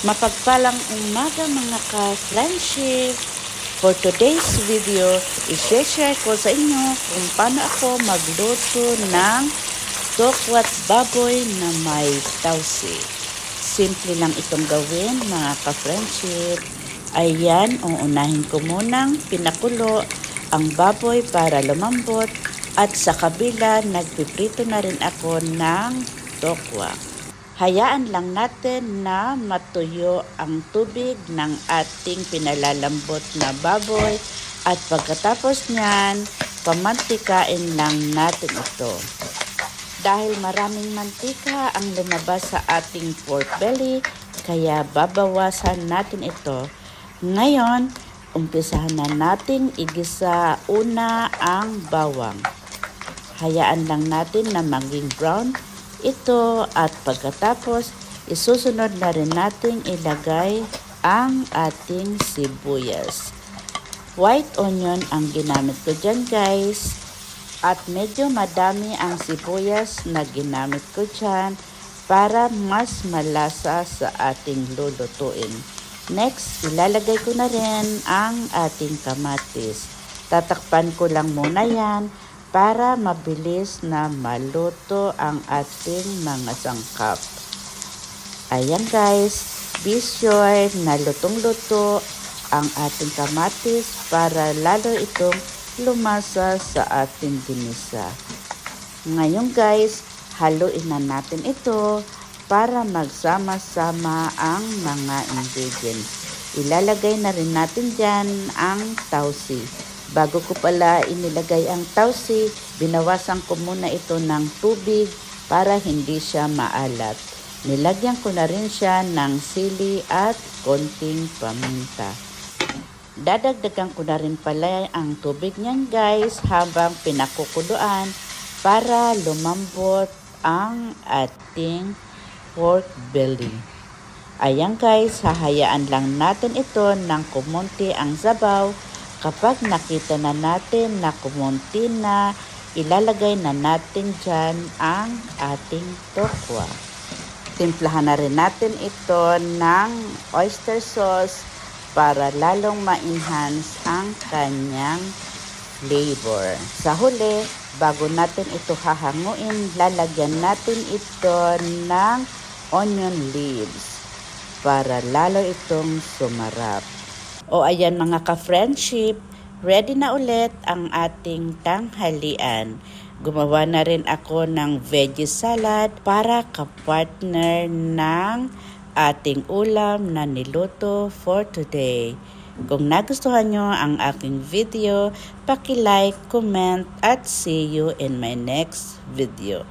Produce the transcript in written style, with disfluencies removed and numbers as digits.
Mapagpalang umaga mga ka-friendship. For today's video, i-share ko sa inyo kung paano ako magluto ng tokwat baboy na may tausi. Simple lang itong gawin mga ka-friendship. Ayan, uunahin ko munang pinakulo ang baboy para lumambot at sa kabila nagpiprito na rin ako ng tokwa. Hayaan lang natin na matuyo ang tubig ng ating pinalalambot na baboy at pagkatapos niyan, pamantikain lang natin ito. Dahil maraming mantika ang lumabas sa ating pork belly, kaya babawasan natin ito. Ngayon, umpisahan na natin igisa una ang bawang. Hayaan lang natin na maging brown ito at pagkatapos isusunod na rin natin ilagay ang ating sibuyas. White onion ang ginamit ko dyan guys at medyo madami ang sibuyas na ginamit ko dyan para mas malasa sa ating lulutuin. Next, ilalagay ko na rin ang ating kamatis. Tatakpan ko lang muna yan para mabilis na maluto ang ating mga sangkap. Ayan guys, be sure na lutong-luto ang ating kamatis para lalo itong lumasa sa ating ginisa. Ngayon guys, haluin na natin ito para magsama-sama ang mga ingredients. Ilalagay na rin natin dyan ang tausi. Bago ko pala inilagay ang tausi, binawasan ko muna ito ng tubig para hindi siya maalat. Nilagyan ko na rin siya ng sili at konting paminta. Dadagdagan ko na rin pala ang tubig niyan guys habang pinakukuluan para lumambot ang ating pork belly. Ayan guys, hahayaan lang natin ito ng kumunti ang sabaw. Kapag nakita na natin na kumunti na, ilalagay na natin dyan ang ating tokwa. Timplahan na rin natin ito ng oyster sauce para lalong ma-enhance ang kanyang flavor. Sa huli, bago natin ito hahanguin, lalagyan natin ito ng onion leaves para lalo itong sumarap. O ayan mga ka-friendship, ready na ulit ang ating tanghalian. Gumawa na rin ako ng veggie salad para kapartner ng ating ulam na niluto for today. Kung nagustuhan nyo ang aking video, paki-like, comment at see you in my next video.